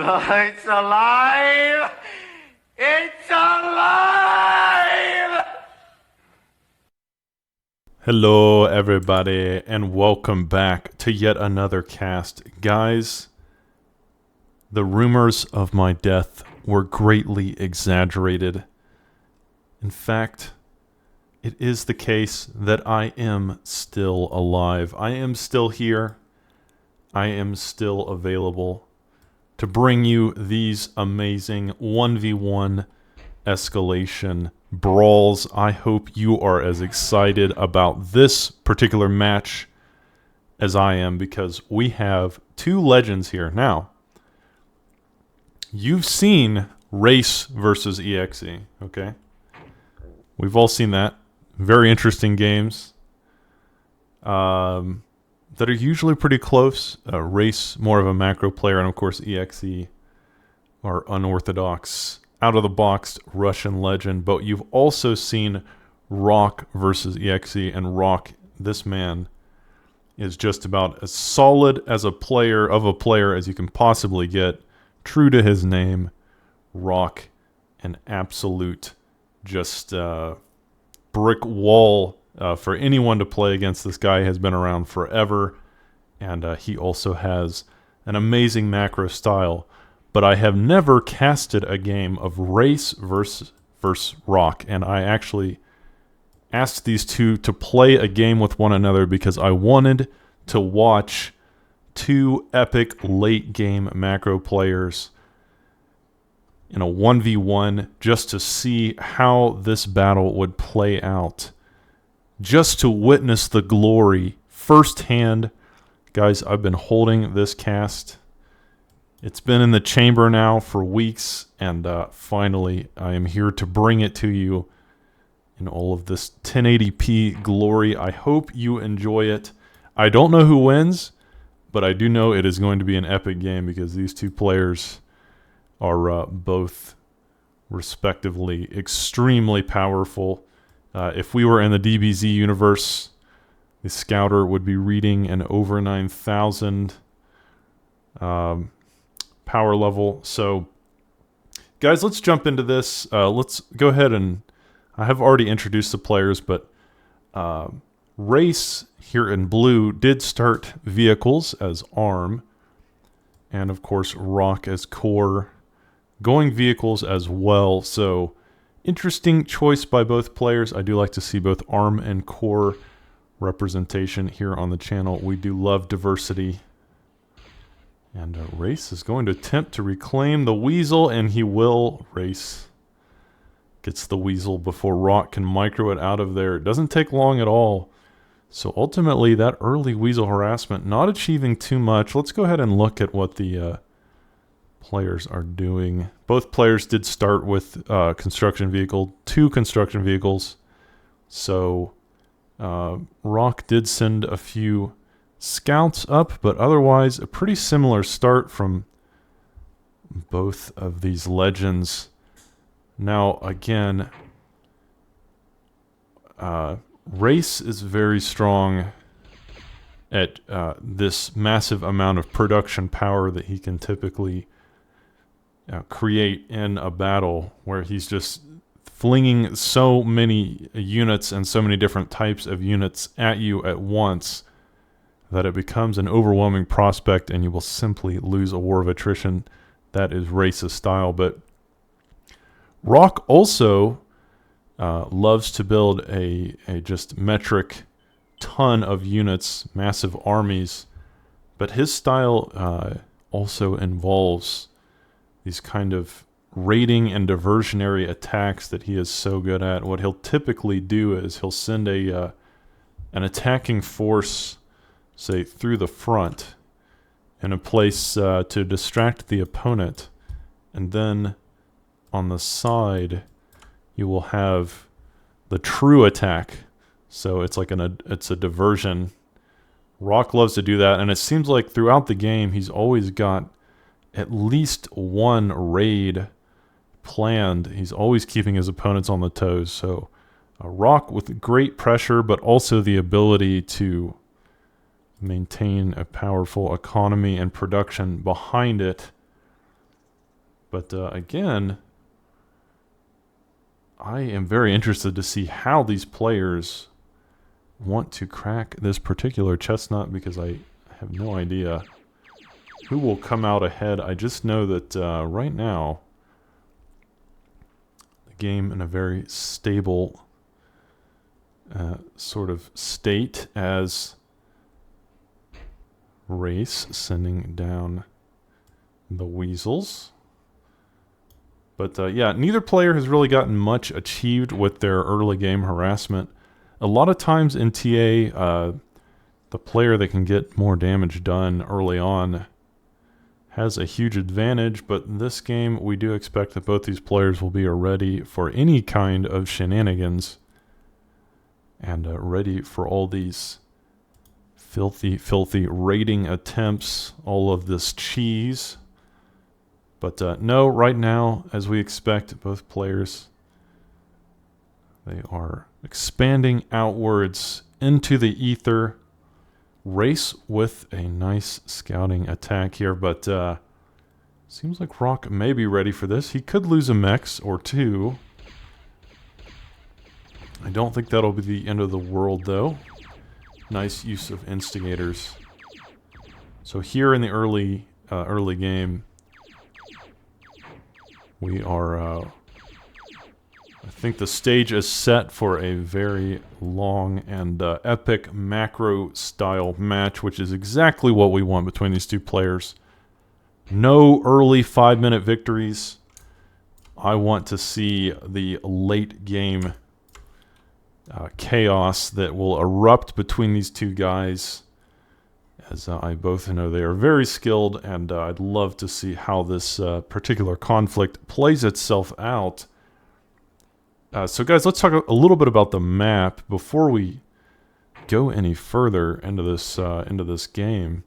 It's alive! It's alive! Hello everybody and welcome back to yet another cast. Guys, the rumors of my death were greatly exaggerated. In fact, it is the case that I am still alive. I am still here. I am still available to bring you these amazing 1v1 escalation brawls. I hope you are as excited about this particular match as I am, because we have two legends here. Now, you've seen Race versus EXE, okay? We've all seen that. Very interesting games that are usually pretty close. Race, more of a macro player, and of course EXE, our unorthodox, out-of-the-box Russian legend. But you've also seen Rock versus EXE, and Rock, this man, is just about as solid as a player as you can possibly get. True to his name, Rock, an absolute just brick wall for anyone to play against. This guy has been around forever, and he also has an amazing macro style. But I have never casted a game of Race versus Rock, and I actually asked these two to play a game with one another because I wanted to watch two epic late game macro players in a 1v1 just to see how this battle would play out. Just to witness the glory firsthand. Guys, I've been holding this cast. It's been in the chamber now for weeks, and finally I am here to bring it to you in all of this 1080p glory. I hope you enjoy it. I don't know who wins, but I do know it is going to be an epic game because these two players are both respectively extremely powerful. If we were in the DBZ universe, the Scouter would be reading an over 9,000 power level. So, guys, let's jump into this. Let's go ahead and... I have already introduced the players, but Race here in blue did start vehicles as ARM, and of course Rock as core, going vehicles as well. So interesting choice by both players. I do like to see both ARM and core representation here on the channel. We do love diversity. And Race is going to attempt to reclaim the Weasel, and he will. Race gets the Weasel before Rock can micro it out of there. It doesn't take long at all. So ultimately, that early Weasel harassment not achieving too much. Let's go ahead and look at what the players are doing. Both players did start with construction vehicle, two construction vehicles. So Rock did send a few scouts up, but otherwise a pretty similar start from both of these legends. Now, again, Race is very strong at this massive amount of production power that he can typically create in a battle, where he's just flinging so many units and so many different types of units at you at once that it becomes an overwhelming prospect and you will simply lose a war of attrition. That is Race's style. But Rock also loves to build a just metric ton of units, massive armies, but his style also involves these kind of raiding and diversionary attacks that he is so good at. What he'll typically do is he'll send an attacking force, say, through the front in a place to distract the opponent, and then on the side you will have the true attack. So it's like it's a diversion. Rock loves to do that, and it seems like throughout the game he's always got at least one raid planned. He's always keeping his opponents on the toes. So Rock with great pressure, but also the ability to maintain a powerful economy and production behind it. But again, I am very interested to see how these players want to crack this particular chestnut, because I have no idea who will come out ahead. I just know that right now, the game in a very stable sort of state, as Race sending down the weasels. But yeah, neither player has really gotten much achieved with their early game harassment. A lot of times in TA, the player that can get more damage done early on has a huge advantage, but in this game we do expect that both these players will be ready for any kind of shenanigans and ready for all these filthy raiding attempts, all of this cheese. But no, right now, as we expect, both players, they are expanding outwards into the ether. Race with a nice scouting attack here, but seems like Rock may be ready for this. He could lose a Mex or two. I don't think that'll be the end of the world, though. Nice use of instigators. So here in the early game, we are, I think the stage is set for a very long and epic macro-style match, which is exactly what we want between these two players. No early 5-minute victories. I want to see the late game chaos that will erupt between these two guys, as I both know they are very skilled, and I'd love to see how this particular conflict plays itself out. So guys, let's talk a little bit about the map before we go any further into this game.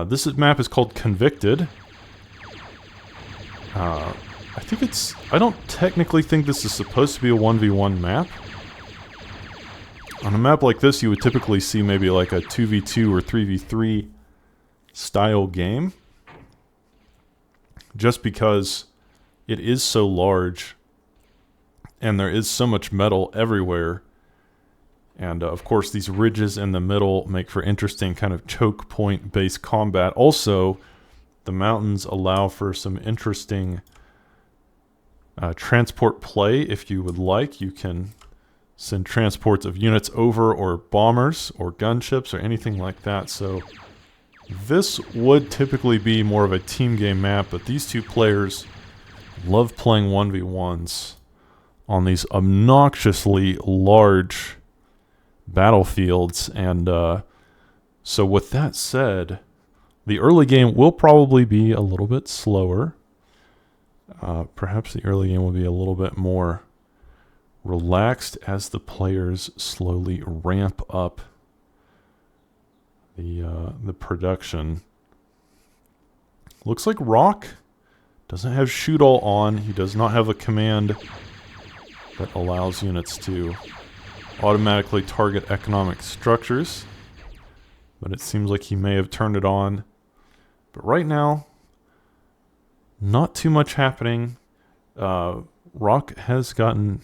This map is called Convicted. I don't technically think this is supposed to be a 1v1 map. On a map like this, you would typically see maybe like a 2v2 or 3v3 style game, just because it is so large and there is so much metal everywhere. And of course, these ridges in the middle make for interesting kind of choke point based combat. Also, the mountains allow for some interesting transport play. If you would like, you can send transports of units over, or bombers or gunships or anything like that. So this would typically be more of a team game map, but these two players love playing 1v1s on these obnoxiously large battlefields. And so with that said, the early game will probably be a little bit slower. Perhaps the early game will be a little bit more relaxed as the players slowly ramp up the production. Looks like Rock doesn't have shoot all on. He does not have a command that allows units to automatically target economic structures, but it seems like he may have turned it on. But right now, not too much happening. Rock has gotten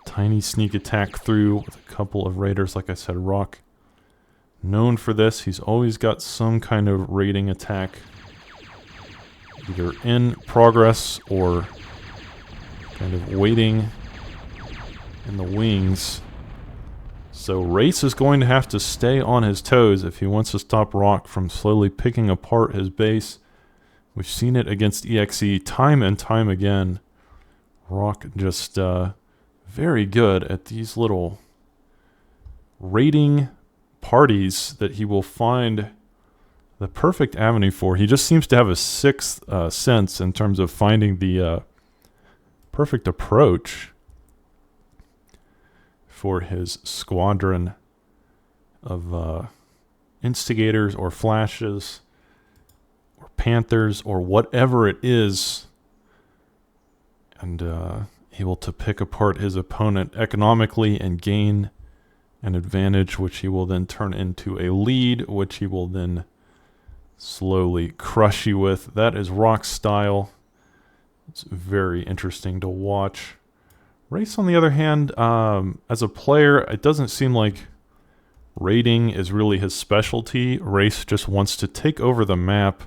tiny sneak attack through with a couple of raiders. Like I said, Rock, known for this. He's always got some kind of raiding attack, either in progress or kind of waiting in the wings. So Race is going to have to stay on his toes if he wants to stop Rock from slowly picking apart his base. We've seen it against EXE time and time again. Rock just very good at these little raiding parties that he will find the perfect avenue for. He just seems to have a sixth sense in terms of finding the perfect approach for his squadron of instigators or flashes or panthers or whatever it is, and able to pick apart his opponent economically and gain an advantage, which he will then turn into a lead, which he will then slowly crush you with. That is Rock's style. It's very interesting to watch. Race, on the other hand, as a player, it doesn't seem like raiding is really his specialty. Race just wants to take over the map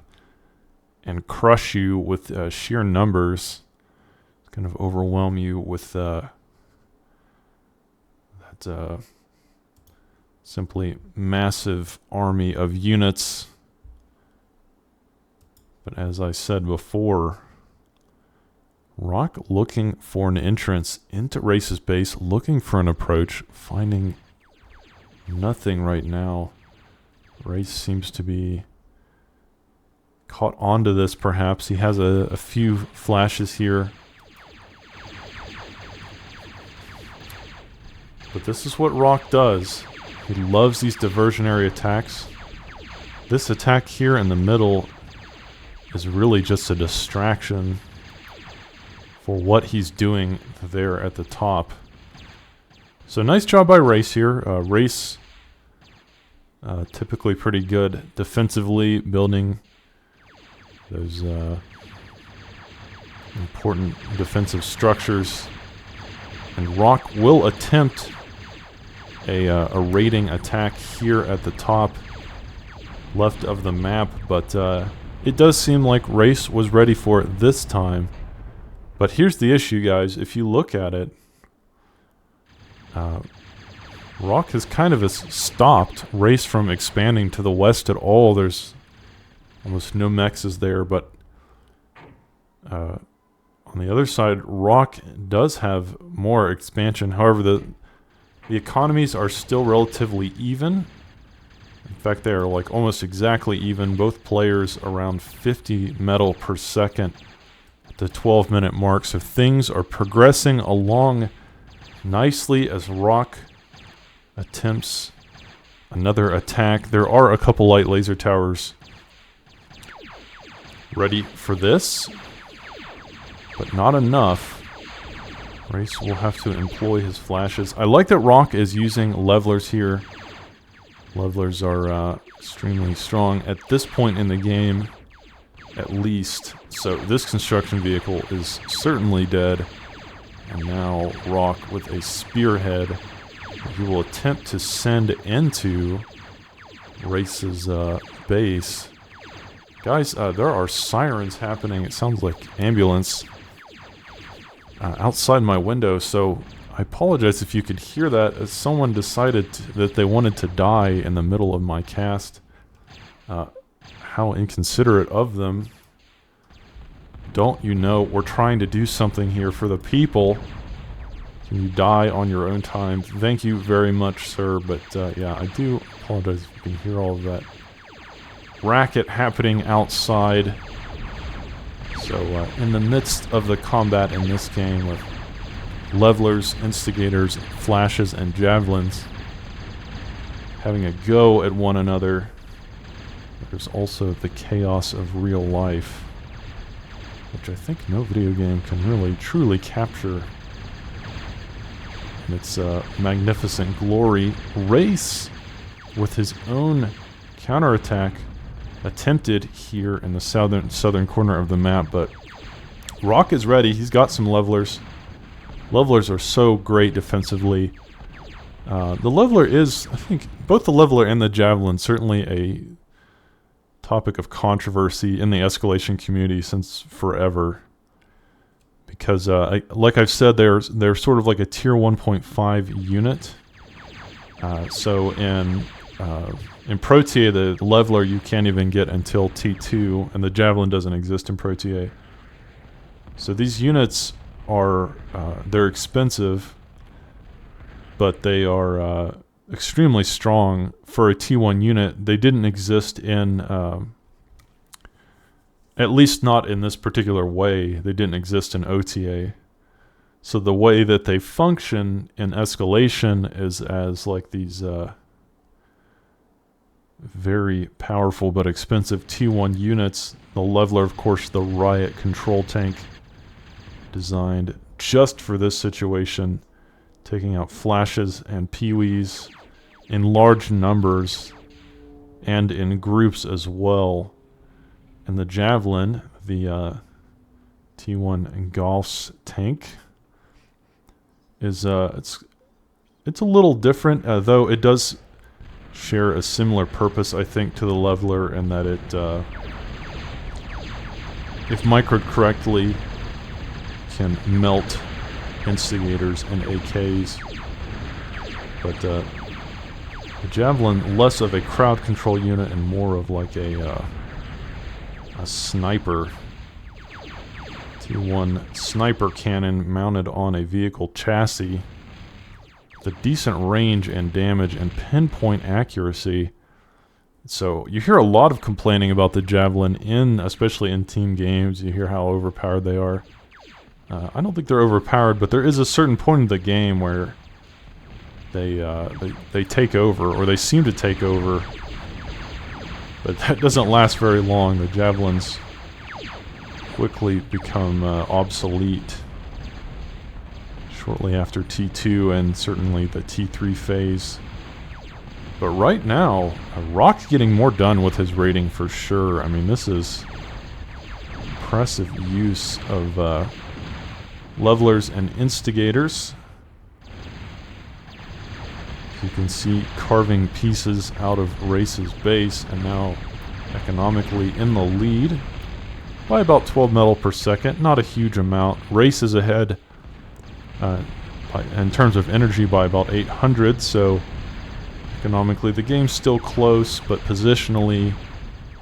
and crush you with sheer numbers. Kind of overwhelm you with that simply massive army of units. But as I said before, Rock looking for an entrance into Race's base, looking for an approach, finding nothing right now. Race seems to be caught onto this, perhaps. He has a few flashes here. But this is what Rock does. He loves these diversionary attacks. This attack here in the middle is really just a distraction for what he's doing there at the top. So nice job by Race here. Race typically pretty good defensively, building those important defensive structures. And Rock will attempt a raiding attack here at the top left of the map, but it does seem like Race was ready for it this time. But here's the issue, guys. If you look at it, Rock has kind of stopped Race from expanding to the west at all. There's almost no mexes there, but on the other side, Rock does have more expansion. However, the economies are still relatively even. In fact, they are like almost exactly even. Both players around 50 metal per second at the 12-minute mark. So things are progressing along nicely as Rock attempts another attack. There are a couple light laser towers ready for this, but not enough. Race will have to employ his flashes. I like that Rock is using levelers here. Levelers are extremely strong at this point in the game, at least. So this construction vehicle is certainly dead. And now Rock with a spearhead. He will attempt to send into Race's base. Guys, there are sirens happening. It sounds like ambulance outside my window, so I apologize if you could hear that, as someone decided that they wanted to die in the middle of my cast. How inconsiderate of them. Don't you know we're trying to do something here for the people? Can you die on your own time? Thank you very much, sir, but yeah, I do apologize if you can hear all of that racket happening outside. So in the midst of the combat in this game with levelers, instigators, flashes, and javelins having a go at one another, there's also the chaos of real life, which I think no video game can really truly capture in its magnificent glory. Race, with his own counterattack, attempted here in the southern corner of the map, but Rock is ready. He's got some levelers. Levelers are so great defensively. The leveler is, I think, both the leveler and the javelin, certainly a topic of controversy in the Escalation community since forever. Because, like I've said, they're sort of like a tier 1.5 unit. So in Protea, the leveler you can't even get until T2, and the javelin doesn't exist in Protea. So these units are, they're expensive, but they are extremely strong for a T1 unit. They didn't exist in, at least not in this particular way, they didn't exist in OTA. So the way that they function in Escalation is as like these very powerful but expensive T1 units. The leveler, of course, the riot control tank, designed just for this situation, taking out flashes and peewees in large numbers and in groups as well. And the javelin, the T1 Golf's tank is it's a little different, though it does share a similar purpose, I think, to the leveler, in that it, if microed correctly, can melt instigators and AKs. But the Javelin, less of a crowd control unit and more of like a sniper. T1 sniper cannon mounted on a vehicle chassis. The decent range and damage and pinpoint accuracy. So you hear a lot of complaining about the Javelin, especially in team games. You hear how overpowered they are. I don't think they're overpowered, but there is a certain point in the game where they take over, or they seem to take over. But that doesn't last very long. The Javelins quickly become obsolete shortly after T2 and certainly the T3 phase. But right now, Rock's getting more done with his rating for sure. I mean, this is impressive use of levelers and instigators. You can see carving pieces out of Race's base, and now economically in the lead by about 12 metal per second. Not a huge amount. Race is ahead in terms of energy by about 800, so economically the game's still close, but positionally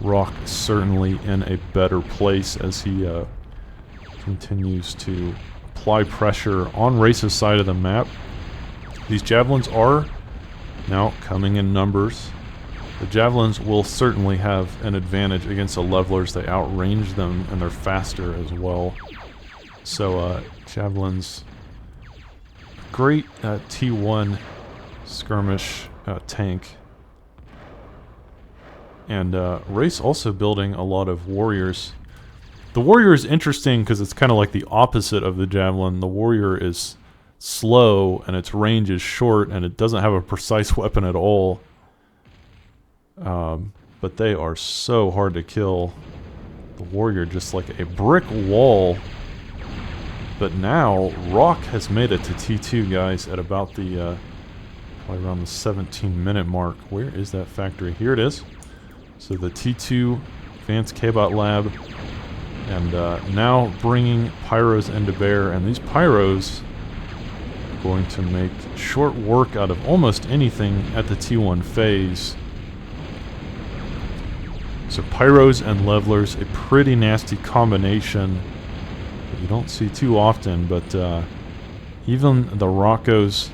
Rock is certainly in a better place as he continues to apply pressure on Race's side of the map. These Javelins are now coming in numbers. The Javelins will certainly have an advantage against the levelers. They outrange them and they're faster as well. So Javelins, great T1 skirmish tank. And Race also building a lot of warriors. The warrior is interesting because it's kind of like the opposite of the Javelin. The warrior is slow and its range is short and it doesn't have a precise weapon at all. But they are so hard to kill. The warrior just like a brick wall. But now Rock has made it to T2, guys, at about the probably around the 17-minute mark. Where is that factory? Here it is. So the T2 Advanced K-Bot Lab, and now bringing pyros into bear, and these pyros are going to make short work out of almost anything at the T1 phase. So pyros and levelers, a pretty nasty combination that you don't see too often, but even the Rockos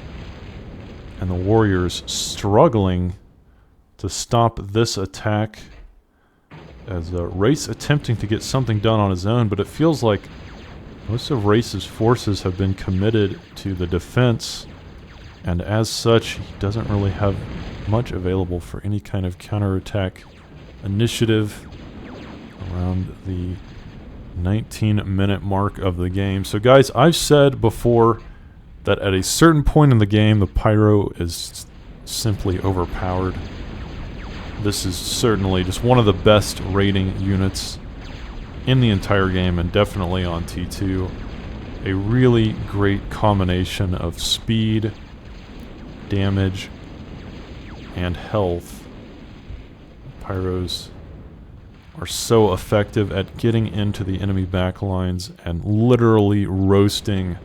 and the warriors struggling to stop this attack, as Race attempting to get something done on his own, but it feels like most of Race's forces have been committed to the defense, and as such he doesn't really have much available for any kind of counterattack initiative around the 19-minute mark of the game. So guys, I've said before that at a certain point in the game the pyro is simply overpowered. This is certainly just one of the best rating units in the entire game, and definitely on T2. A really great combination of speed, damage, and health. Pyros are so effective at getting into the enemy backlines and literally roasting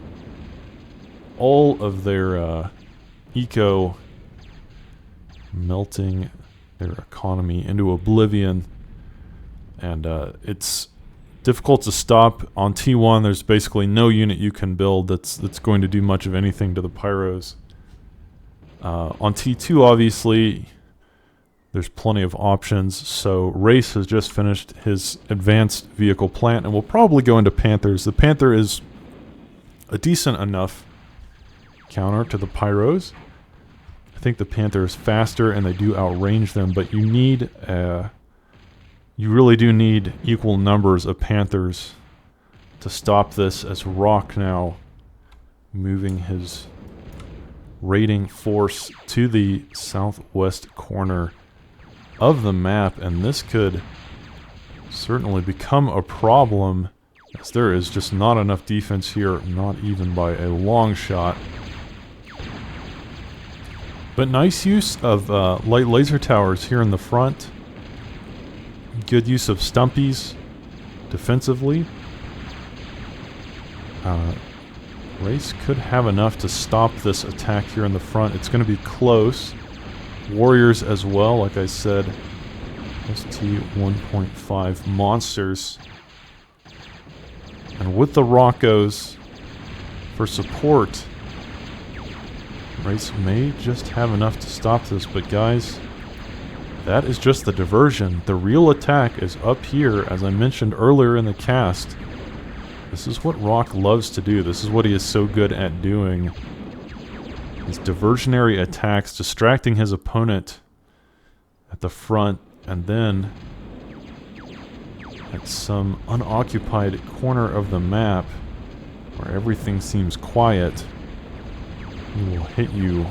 all of their eco, melting their economy into oblivion. And it's difficult to stop. On T1 there's basically no unit you can build that's going to do much of anything to the pyros. On T2 obviously there's plenty of options. So Race has just finished his advanced vehicle plant and will probably go into Panthers. The Panther is a decent enough counter to the pyros. I think the Panther is faster and they do outrange them, but you need you really do need equal numbers of Panthers to stop this, as Rock now moving his raiding force to the southwest corner of the map, and this could certainly become a problem As there is just not enough defense here, not even by a long shot. But nice use of light laser towers here in the front. Good use of stumpies defensively. Race could have enough to stop this attack here in the front. It's going to be close. Warriors as well, like I said. ST 1.5 monsters. And with the Rockos for support, Race may just have enough to stop this, but guys, that is just the diversion. The real attack is up here, as I mentioned earlier in the cast. This is what Rock loves to do. This is what he is so good at doing. These diversionary attacks, distracting his opponent at the front, and then at some unoccupied corner of the map where everything seems quiet, he will hit you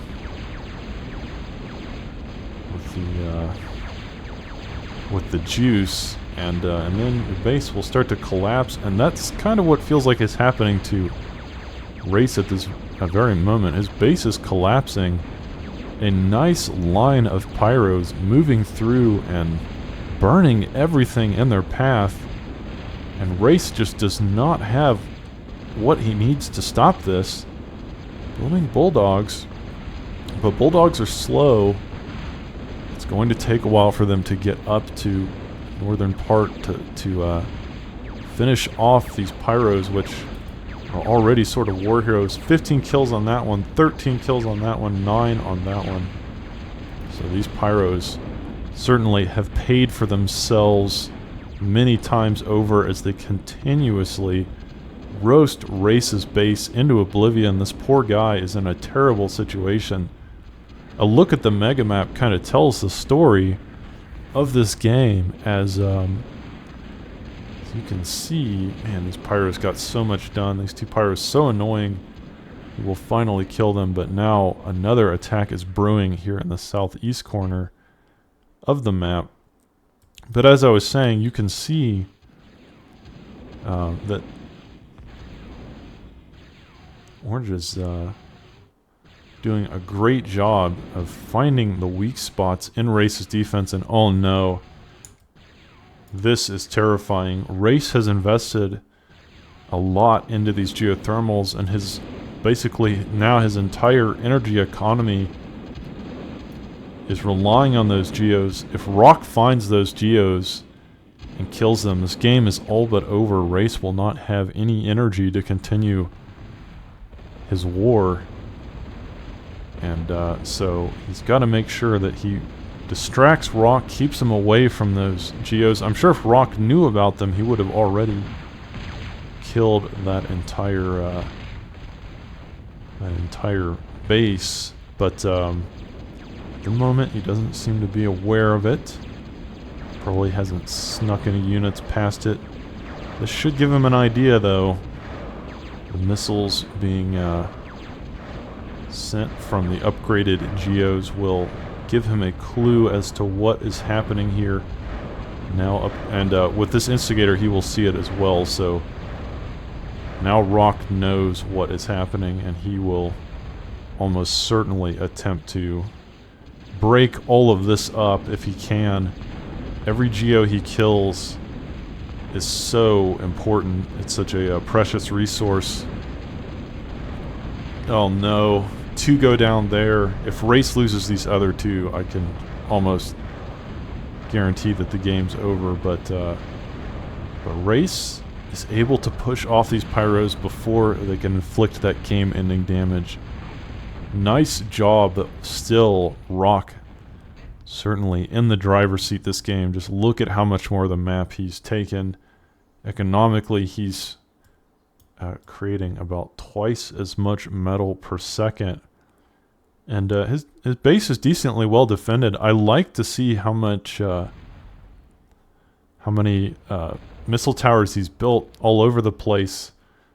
with the juice, and then the base will start to collapse, and that's kind of what feels like is happening to Race at this very moment. His base is collapsing. A nice line of pyros moving through and burning everything in their path, and Race just does not have what he needs to stop this. Building bulldogs, but bulldogs are slow. It's going to take a while for them to get up to northern part to finish off these pyros, which are already sort of war heroes. 15 kills on that one, 13 kills on that one, 9 on that one. So these pyros certainly have paid for themselves many times over as they continuously roast Race's base into oblivion. This poor guy is in a terrible situation. A look at the mega map kind of tells the story of this game, as you can see, man, these pyros got so much done. These two pyros so annoying. We will finally kill them, but now another attack is brewing here in the southeast corner of the map. But as I was saying, you can see that Orange is doing a great job of finding the weak spots in Race's defense, and oh no, this is terrifying. Race has invested a lot into these geothermals, and his basically now his entire energy economy is relying on those geos. If Rock finds those geos and kills them, this game is all but over. Race will not have any energy to continue his war, and so he's got to make sure that he distracts Rock, keeps him away from those geos. I'm sure if Rock knew about them, he would have already killed that entire base, but at the moment he doesn't seem to be aware of it. Probably hasn't snuck any units past it. This should give him an idea, though. The missiles being sent from the upgraded geos will give him a clue as to what is happening here. Now up, and with this instigator he will see it as well, so now Rock knows what is happening, and he will almost certainly attempt to break all of this up if he can. Every geo he kills is so important. It's such a precious resource. Oh no. 2 go down there. If Race loses these other 2, I can almost guarantee that the game's over, but Race is able to push off these pyros before they can inflict that game-ending damage. Nice job, but still Rock certainly in the driver's seat this game. Just look at how much more of the map he's taken. Economically, he's creating about twice as much metal per second. And his base is decently well defended. I like to see how many missile towers he's built all over the place.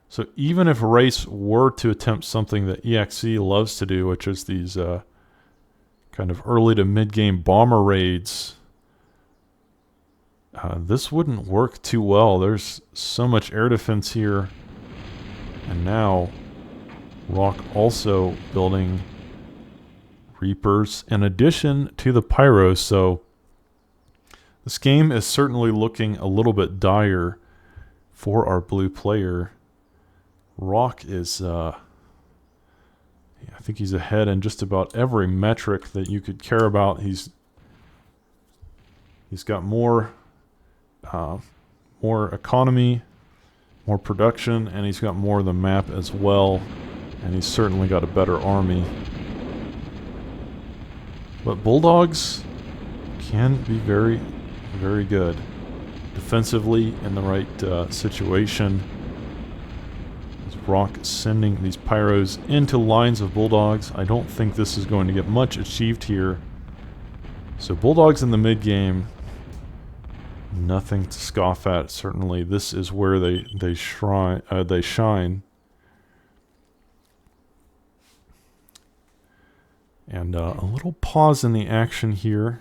So even if Race were to attempt something that EXE loves to do, which is these kind of early to mid-game bomber raids, this wouldn't work too well. There's so much air defense here. And now Rock also building Reapers in addition to the Pyros. So this game is certainly looking a little bit dire for our blue player. Rock is, I think he's ahead in just about every metric that you could care about. He's got more economy, more production, and he's got more of the map as well. And he's certainly got a better army. But Bulldogs can be very, very good defensively in the right situation. As Rock sending these Pyros into lines of Bulldogs. I don't think this is going to get much achieved here. So Bulldogs in the mid game, nothing to scoff at. Certainly, this is where they shine. And a little pause in the action here,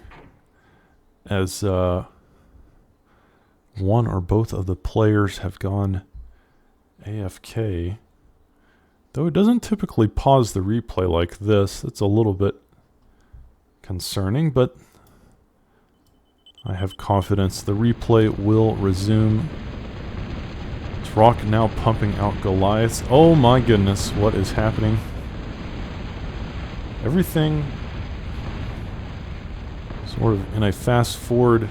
as one or both of the players have gone AFK. Though it doesn't typically pause the replay like this. It's a little bit concerning, but I have confidence the replay will resume. Is Rock now pumping out Goliaths? Oh my goodness, what is happening? Everything sort of in a fast forward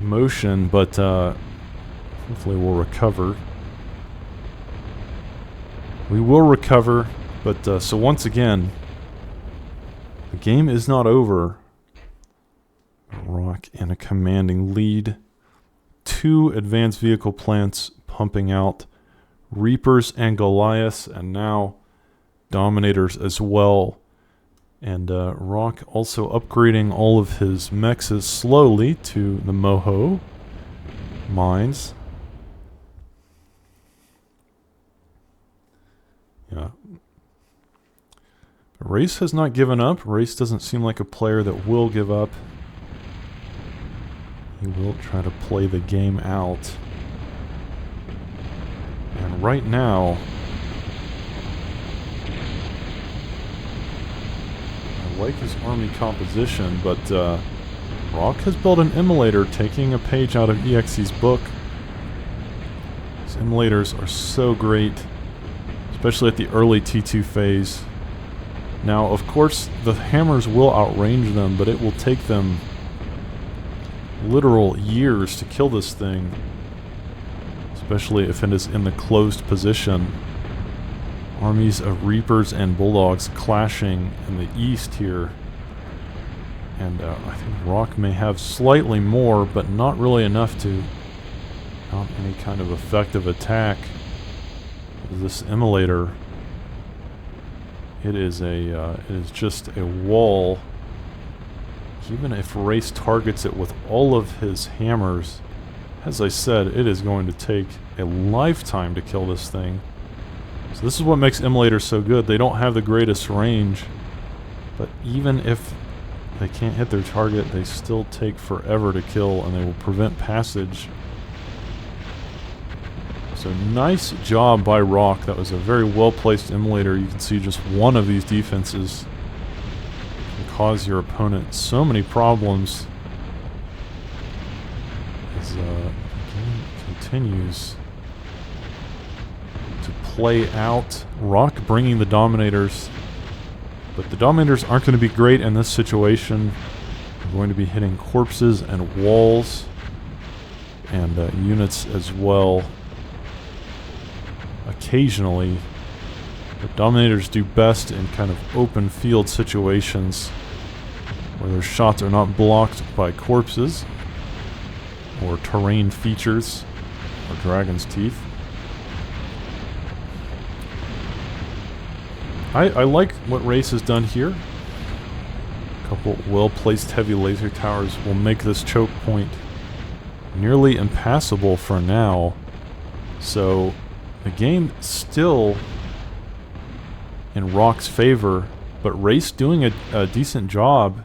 motion, but hopefully we'll recover. We will recover, but so once again, the game is not over. Rock in a commanding lead. 2 advanced vehicle plants pumping out Reapers and Goliaths, and now Dominators as well. And Rock also upgrading all of his mexes slowly to the Moho mines. Yeah. But Race has not given up. Race doesn't seem like a player that will give up. He will try to play the game out. And right now, I like his army composition, but Rock has built an immolator, taking a page out of EXE's book. These immolators are so great, especially at the early T2 phase. Now, of course, the hammers will outrange them, but it will take them literal years to kill this thing, especially if it is in the closed position. Armies of Reapers and Bulldogs clashing in the east here. And I think Rock may have slightly more, but not really enough to mount any kind of effective attack. This immolator, it is just a wall. Even if Race targets it with all of his hammers, as I said, it is going to take a lifetime to kill this thing. So this is what makes immolators so good. They don't have the greatest range, but even if they can't hit their target, they still take forever to kill, and they will prevent passage. So nice job by Rock. That was a very well-placed immolator. You can see just one of these defenses can cause your opponent so many problems. As the game continues to play out. Rock bringing the Dominators, but the Dominators aren't going to be great in this situation. They're going to be hitting corpses and walls and units as well. Occasionally, the Dominators do best in kind of open field situations where their shots are not blocked by corpses or terrain features or dragon's teeth. I like what Race has done here. A couple well-placed heavy laser towers will make this choke point nearly impassable for now. So the game still in Rock's favor, but Race doing a decent job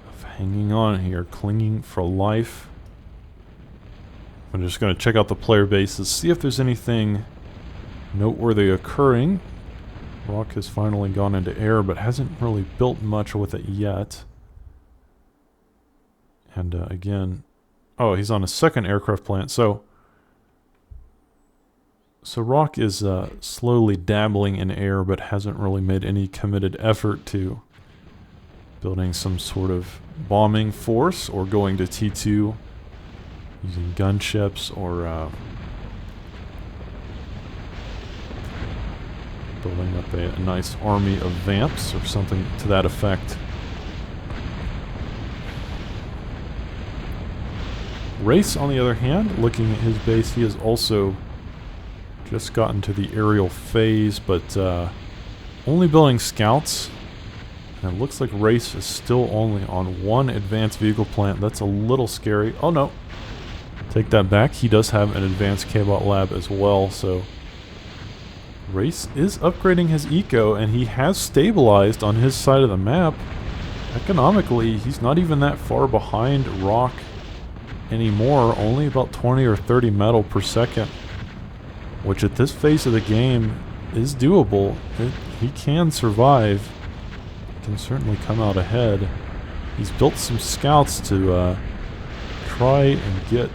of hanging on here, clinging for life. I'm just going to check out the player base to see if there's anything noteworthy occurring. Rock has finally gone into air, but hasn't really built much with it yet. And again, oh, he's on a second aircraft plant. So Rock is slowly dabbling in air, but hasn't really made any committed effort to building some sort of bombing force or going to T2 using gunships or building up a nice army of vamps or something to that effect. Race, on the other hand, looking at his base, he has also just gotten to the aerial phase, but only building scouts. And it looks like Race is still only on one advanced vehicle plant. That's a little scary. Oh no. Take that back. He does have an advanced K-Bot lab as well, so Race is upgrading his eco, and he has stabilized on his side of the map. Economically, he's not even that far behind Rock anymore. Only about 20 or 30 metal per second, which at this phase of the game is doable. He can survive. Can certainly come out ahead. He's built some scouts to try and get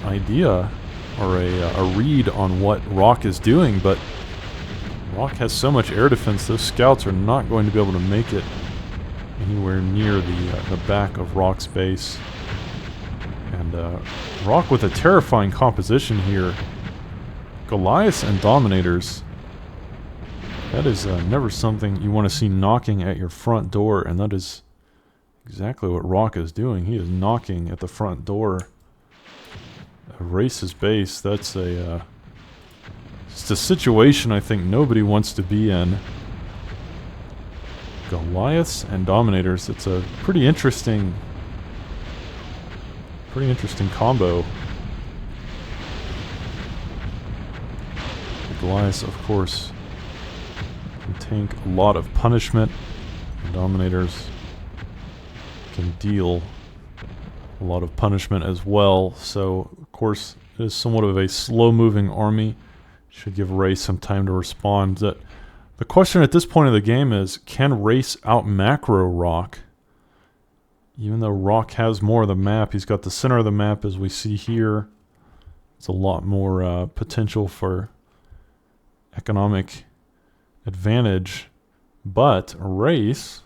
an idea or a read on what Rock is doing, but Rock has so much air defense, those scouts are not going to be able to make it anywhere near the back of Rock's base. And Rock with a terrifying composition here. Goliaths and Dominators. That is never something you want to see knocking at your front door, and that is exactly what Rock is doing. He is knocking at the front door of Race's base. That's it's a situation I think nobody wants to be in. Goliaths and Dominators. It's a pretty interesting combo. The Goliaths, of course, can tank a lot of punishment. The Dominators can deal a lot of punishment as well. So, of course, it is somewhat of a slow-moving army. Should give Race some time to respond. The question at this point of the game is, can Race out-macro Rock? Even though Rock has more of the map, he's got the center of the map as we see here. It's a lot more potential for economic advantage, but Race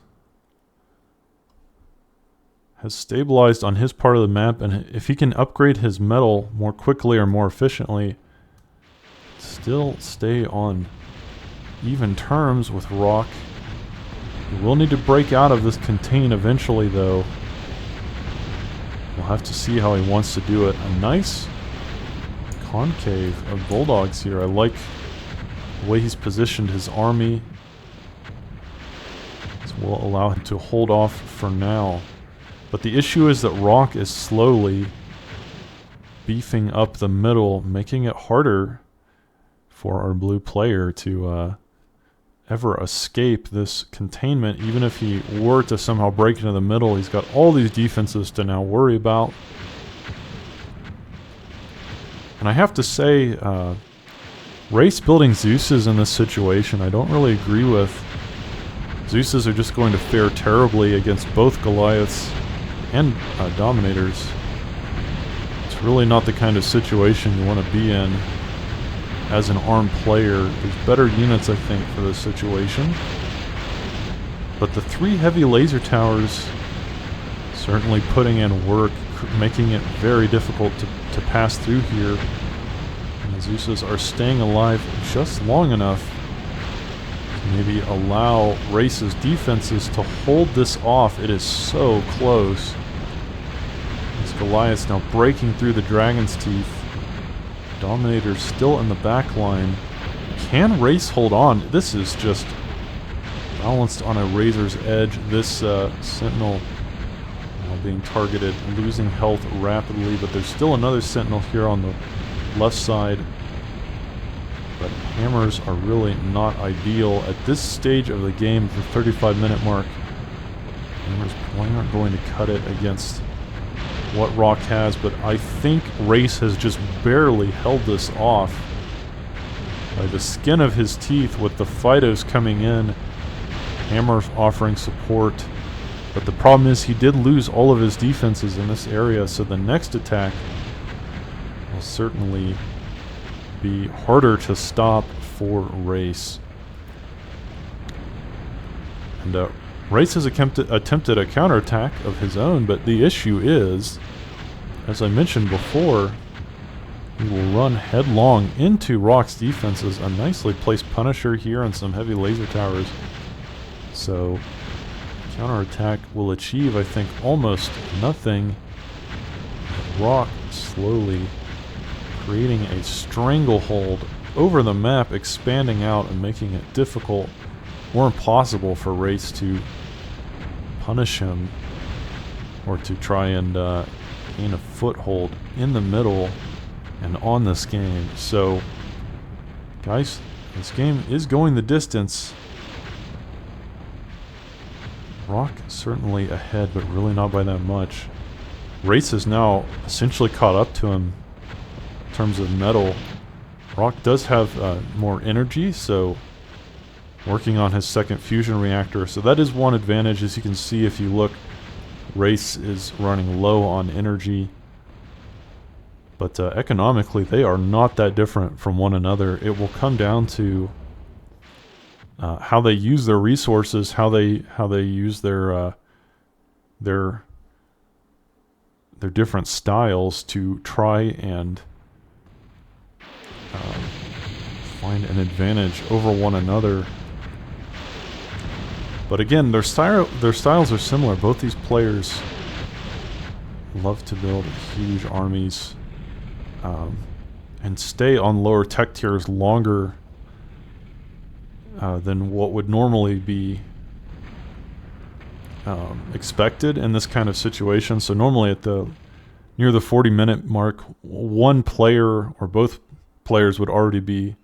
has stabilized on his part of the map, and if he can upgrade his metal more quickly or more efficiently, still stay on even terms with Rock. He will need to break out of this contain eventually, though. We'll have to see how he wants to do it. A nice concave of Bulldogs here. I like the way he's positioned his army. This will allow him to hold off for now. But the issue is that Rock is slowly beefing up the middle, making it harder for our blue player to ever escape this containment. Even if he were to somehow break into the middle, he's got all these defenses to now worry about. And I have to say, Race building Zeus's in this situation, I don't really agree with. Zeus's are just going to fare terribly against both Goliaths and Dominators. It's really not the kind of situation you want to be in as an armed player. There's better units, I think, for this situation. But the 3 heavy laser towers certainly putting in work, making it very difficult to pass through here. And the Zeus's are staying alive just long enough to maybe allow Race's defenses to hold this off. It is so close. This Goliath's now breaking through the Dragon's Teeth. Dominator still in the back line. Can Race hold on? This is just balanced on a razor's edge. This Sentinel now being targeted, losing health rapidly, but there's still another Sentinel here on the left side. But hammers are really not ideal at this stage of the game, the 35-minute mark. Hammers probably aren't going to cut it against what Rock has, but I think Race has just barely held this off by the skin of his teeth with the Fidos coming in. Hammer's offering support, but the problem is he did lose all of his defenses in this area, so the next attack will certainly be harder to stop for Race. And Race has attempted a counterattack of his own, but the issue is, as I mentioned before, he will run headlong into Rock's defenses. A nicely placed Punisher here and some heavy laser towers. So, counterattack will achieve, I think, almost nothing. Rock slowly creating a stranglehold over the map, expanding out and making it difficult or impossible for Race to punish him or to try and gain a foothold in the middle and on this game. So, guys, this game is going the distance. Rock certainly ahead, but really not by that much. Race is now essentially caught up to him in terms of metal. Rock does have more energy, so working on his second fusion reactor. So that is one advantage. As you can see, if you look, Race is running low on energy. But economically, they are not that different from one another. It will come down to how they use their resources, how they use their different styles to try and find an advantage over one another. But again, their styles are similar. Both these players love to build huge armies and stay on lower tech tiers longer than what would normally be expected in this kind of situation. So normally at near the 40-minute mark, one player or both players would already be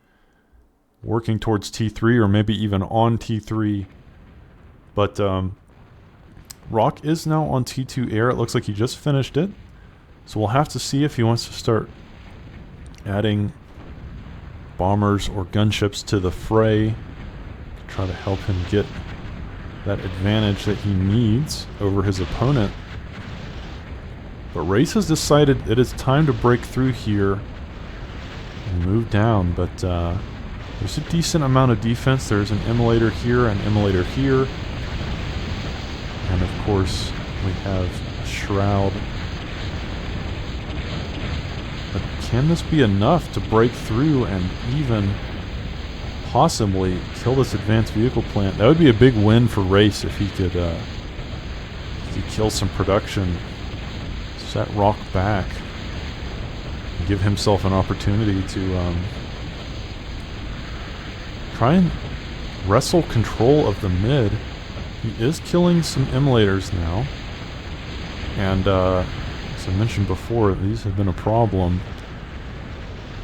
working towards T3 or maybe even on T3. But Rock is now on T2 air. It looks like he just finished it. So we'll have to see if he wants to start adding bombers or gunships to the fray. Try to help him get that advantage that he needs over his opponent. But Race has decided it is time to break through here and move down. But there's a decent amount of defense. There's an immolator here, an immolator here. And of course, we have a shroud. But can this be enough to break through and even possibly kill this advanced vehicle plant? That would be a big win for Race if he could kill some production, set Rock back, and give himself an opportunity to try and wrestle control of the mid. He is killing some immolators now, and as I mentioned before, these have been a problem.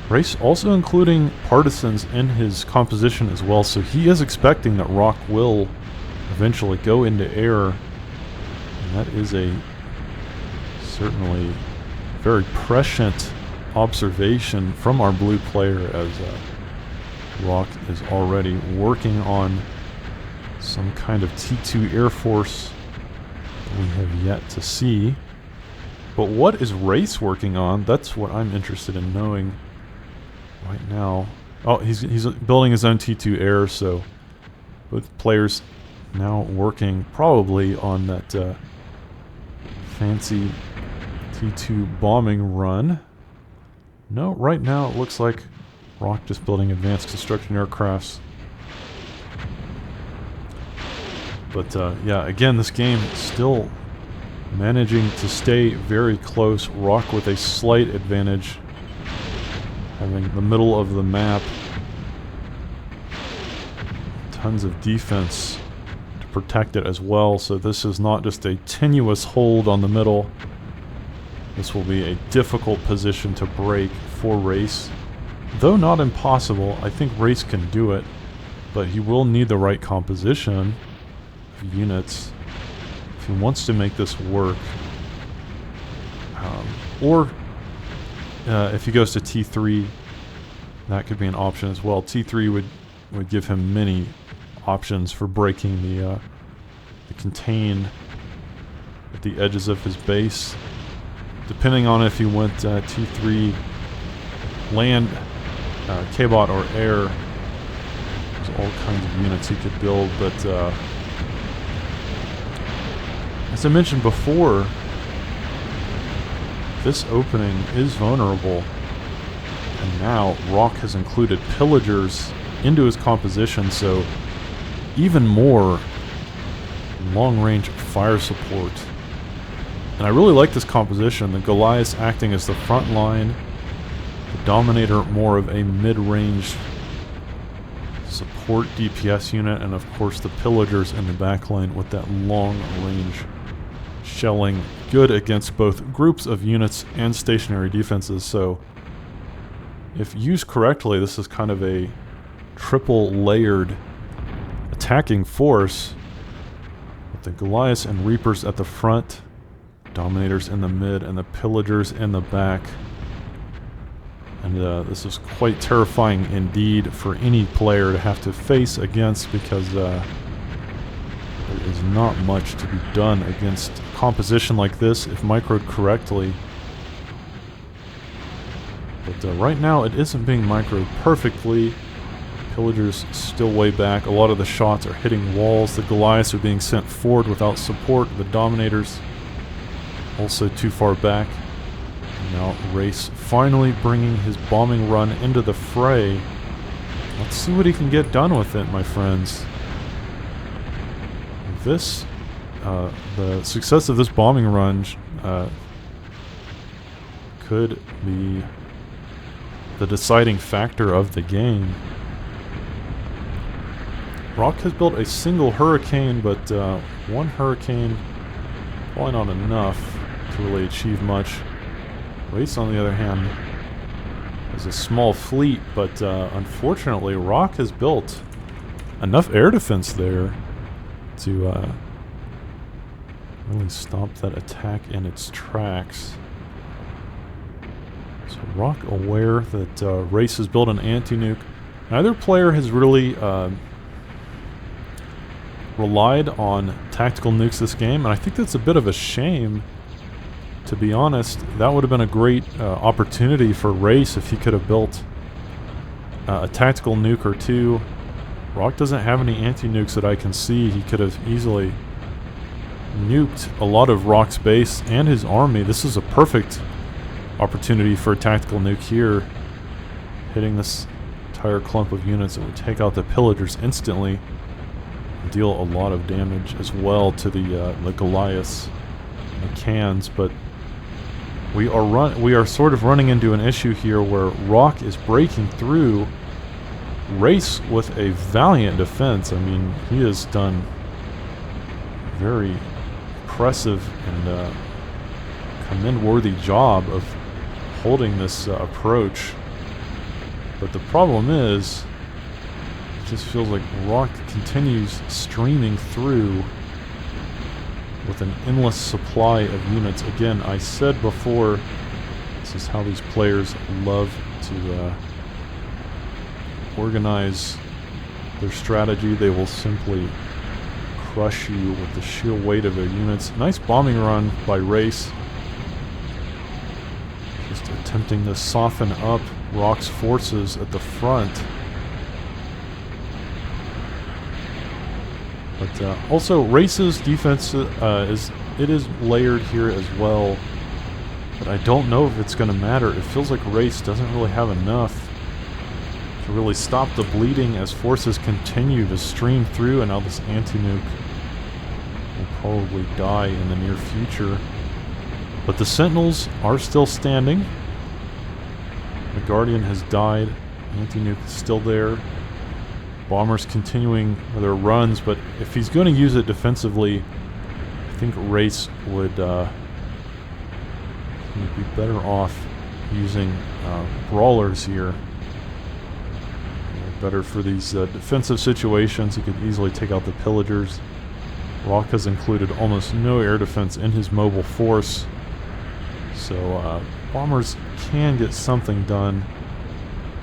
Race also including partisans in his composition as well, so he is expecting that Rock will eventually go into air, and that is a certainly very prescient observation from our blue player, as Rock is already working on some kind of T2 Air Force that we have yet to see. But what is Race working on? That's what I'm interested in knowing right now. Oh, he's building his own T2 Air, so both players now working probably on that fancy T2 bombing run. No, right now it looks like Rock just building advanced construction aircrafts. But yeah, again, this game still managing to stay very close. Rock with a slight advantage, having the middle of the map. Tons of defense to protect it as well, so this is not just a tenuous hold on the middle. This will be a difficult position to break for Race. Though not impossible, I think Race can do it, but he will need the right composition of units if he wants to make this work. Or if he goes to T3, that could be an option as well. T3 would give him many options for breaking the contain at the edges of his base. Depending on if he went T3 land, K-bot, or air, there's all kinds of units he could build. But as I mentioned before, this opening is vulnerable. And now Rock has included pillagers into his composition, so even more long-range fire support. And I really like this composition. The Goliath acting as the front line, the Dominator more of a mid-range support DPS unit, and of course the pillagers in the back line with that long-range shelling, good against both groups of units and stationary defenses. So if used correctly, this is kind of a triple layered attacking force with the Goliaths and Reapers at the front, Dominators in the mid, and the pillagers in the back. And this is quite terrifying indeed for any player to have to face against, because there is not much to be done against a composition like this if microed correctly. But right now it isn't being microed perfectly. Pillagers still way back. A lot of the shots are hitting walls. The Goliaths are being sent forward without support. The Dominators also too far back. And now Race finally bringing his bombing run into the fray. Let's see what he can get done with it, my friends. This, the success of this bombing run could be the deciding factor of the game. Rock has built a single Hurricane, but one Hurricane probably not enough to really achieve much. Race, on the other hand, has a small fleet, but unfortunately Rock has built enough air defense there to really stop that attack in its tracks. So Rock aware that Race has built an anti-nuke. Neither player has really relied on tactical nukes this game, and I think that's a bit of a shame, to be honest. That would have been a great opportunity for Race if he could have built a tactical nuke or two. Rock doesn't have any anti-nukes that I can see. He could have easily nuked a lot of Rock's base and his army. This is a perfect opportunity for a tactical nuke here, hitting this entire clump of units. It would take out the pillagers instantly, deal a lot of damage as well to the Goliaths and the cans. But we are sort of running into an issue here where Rock is breaking through. Race with a valiant defense. I mean, he has done very impressive and commend-worthy job of holding this approach. But the problem is, it just feels like Rock continues streaming through with an endless supply of units. Again, I said before, this is how these players love to organize their strategy. They will simply crush you with the sheer weight of their units. Nice bombing run by Race, just attempting to soften up Rock's forces at the front. But also Race's defense is layered here as well, but I don't know if it's going to matter. It feels like Race doesn't really have enough to really stop the bleeding as forces continue to stream through, and now this anti-nuke will probably die in the near future. But the Sentinels are still standing. The Guardian has died. Anti-nuke is still there. Bombers continuing their runs, but if he's going to use it defensively, I think Race would be better off using brawlers here. Better for these defensive situations. He could easily take out the pillagers. Rock has included almost no air defense in his mobile force, so bombers can get something done,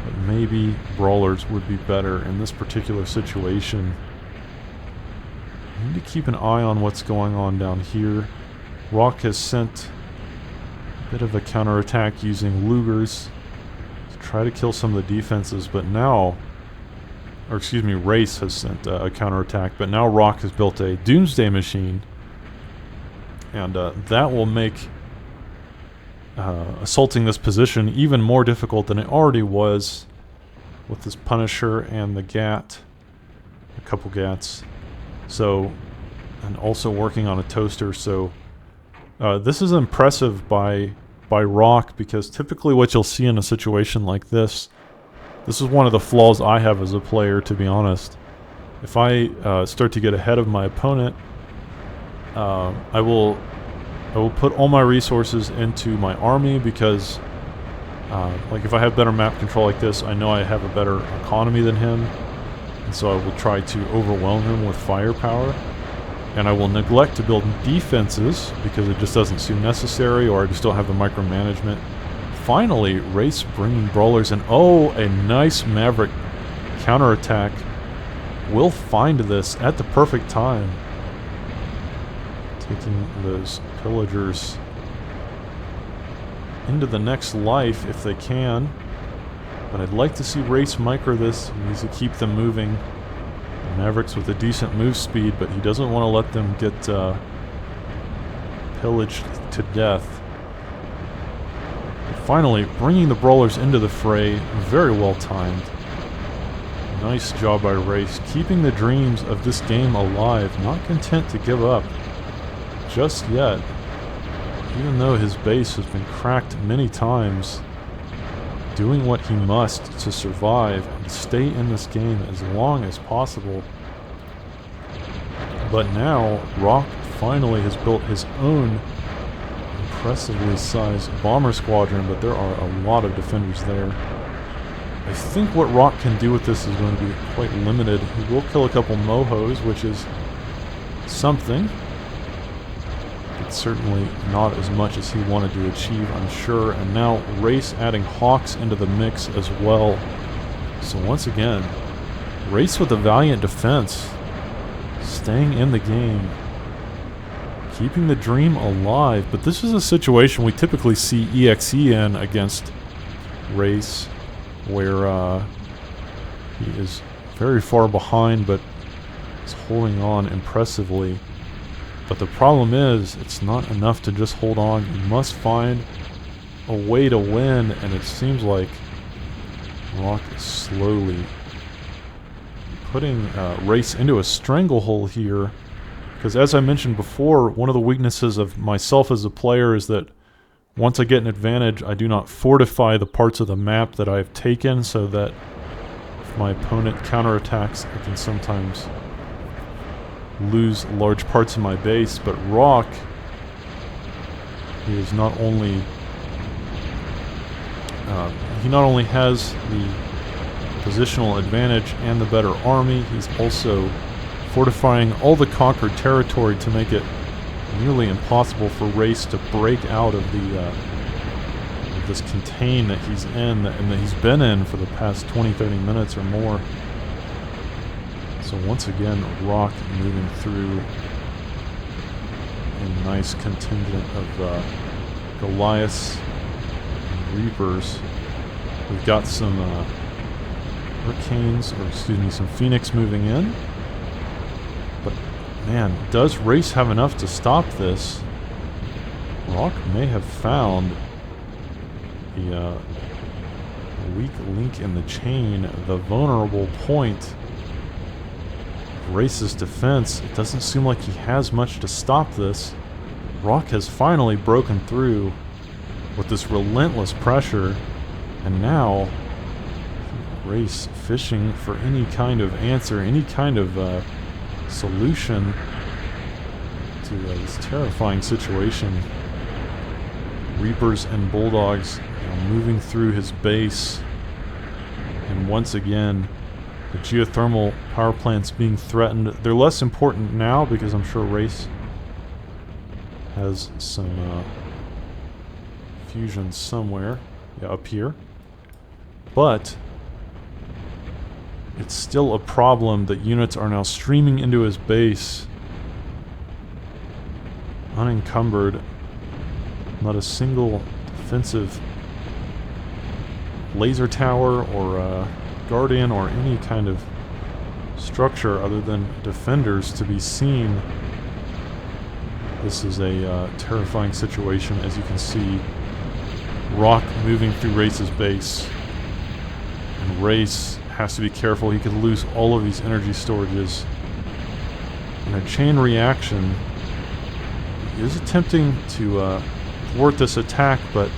but maybe brawlers would be better in this particular situation. I need to keep an eye on what's going on down here. Rock has sent a bit of a counterattack using Lugers to try to kill some of the defenses, but now, or excuse me, Race has sent a counterattack, but now Rock has built a Doomsday Machine, and that will make assaulting this position even more difficult than it already was with this Punisher and the Gat, a couple Gats. So, and also working on a toaster. So this is impressive by Rock, because typically what you'll see in a situation like this is one of the flaws I have as a player, to be honest. If I start to get ahead of my opponent, I will put all my resources into my army, because like if I have better map control like this, I know I have a better economy than him. And so I will try to overwhelm him with firepower, and I will neglect to build defenses because it just doesn't seem necessary, or I just don't have the micromanagement. Finally, Race bringing brawlers in. Oh, a nice Maverick counterattack. Will find this at the perfect time, taking those pillagers into the next life if they can. But I'd like to see Race micro this. He needs to keep them moving. The Mavericks with a decent move speed, but he doesn't want to let them get pillaged to death. And finally, bringing the brawlers into the fray. Very well timed. Nice job by Race, keeping the dreams of this game alive, not content to give up just yet. Even though his base has been cracked many times, doing what he must to survive and stay in this game as long as possible. But now, Rock finally has built his own impressively sized bomber squadron, but there are a lot of defenders there. I think what Rock can do with this is going to be quite limited. He will kill a couple Mohos, which is something. But certainly not as much as he wanted to achieve, I'm sure. And now Race adding Hawks into the mix as well. So once again, Race with a valiant defense, staying in the game, keeping the dream alive. But this is a situation we typically see EXE in against Race, where he is very far behind, but is holding on impressively. But the problem is, it's not enough to just hold on. You must find a way to win, and it seems like Rock is slowly putting Race into a stranglehold here. Because as I mentioned before, one of the weaknesses of myself as a player is that once I get an advantage, I do not fortify the parts of the map that I've taken, so that if my opponent counterattacks, I can sometimes lose large parts of my base. But Rock, he is not only has the positional advantage and the better army, he's also fortifying all the conquered territory to make it nearly impossible for Race to break out of the this contain that he's in, and that he's been in for the past 20-30 minutes or more. So once again, Rock moving through a nice contingent of Goliaths and Reapers. We've got some Hurricanes, or excuse me, some Phoenix moving in. But man, does Race have enough to stop this? Rock may have found the weak link in the chain, the vulnerable point. Race's defense. It doesn't seem like he has much to stop this. Rock has finally broken through with this relentless pressure, and now Race fishing for any kind of answer, any kind of solution to this terrifying situation. Reapers and Bulldogs moving through his base, and once again The geothermal power plants being threatened. They're less important now because I'm sure Race has some fusion somewhere. Yeah, up here. But it's still a problem that units are now streaming into his base unencumbered. Not a single defensive laser tower or guardian or any kind of structure other than defenders to be seen. This is a terrifying situation. As you can see, rock moving through Race's base, and Race has to be careful. He could lose all of these energy storages in a chain reaction. He is attempting to thwart this attack, but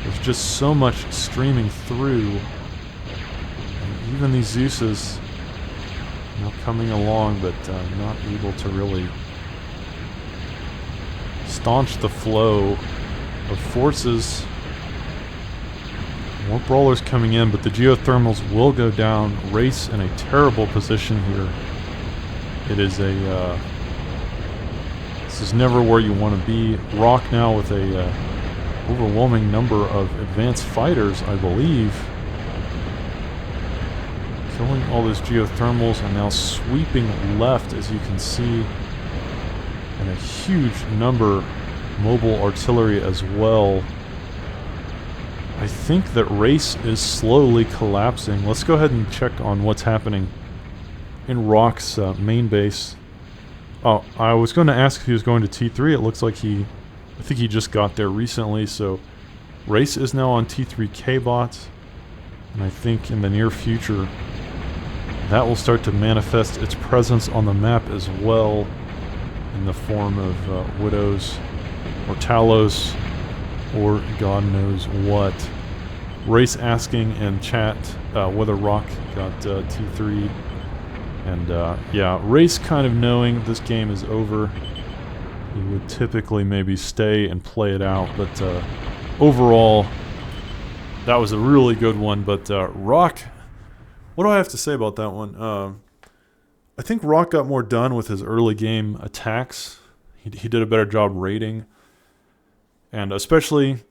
there's just so much streaming through. And even these Zeuses now coming along, but not able to really staunch the flow of forces. More brawlers coming in, but the geothermals will go down. Race in a terrible position here. It is a this is never where you want to be. Rock now with a overwhelming number of advanced fighters, I believe, killing all those geothermals and now sweeping left, as you can see, and a huge number mobile artillery as well. I think that Race is slowly collapsing. Let's go ahead and check on what's happening in Rock's main base. Oh, I was going to ask if he was going to T3. It looks like I think he just got there recently, so Race is now on T3 K-Bot, and I think in the near future that will start to manifest its presence on the map as well in the form of Widows or Talos or God knows what. Race asking in chat whether Rock got T3. And yeah, Race kind of knowing this game is over. He would typically maybe stay and play it out. But overall, that was a really good one. But Rock, what do I have to say about that one? I think Rock got more done with his early game attacks. He did a better job raiding. And especially,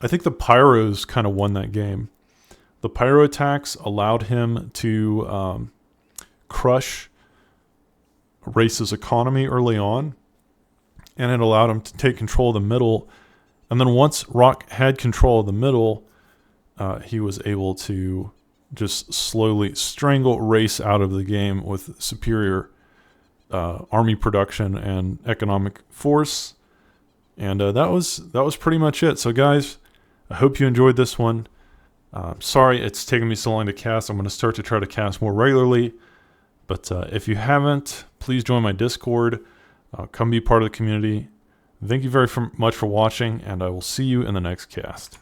I think the Pyros kind of won that game. The Pyro attacks allowed him to crush Race's economy early on, and it allowed him to take control of the middle. And then once Rock had control of the middle, he was able to just slowly strangle Race out of the game with superior army production and economic force. And that was pretty much it. So guys, I hope you enjoyed this one. Sorry it's taken me so long to cast. I'm going to start to try to cast more regularly. But if you haven't, please join my Discord. Come be part of the community. Thank you very much for watching, and I will see you in the next cast.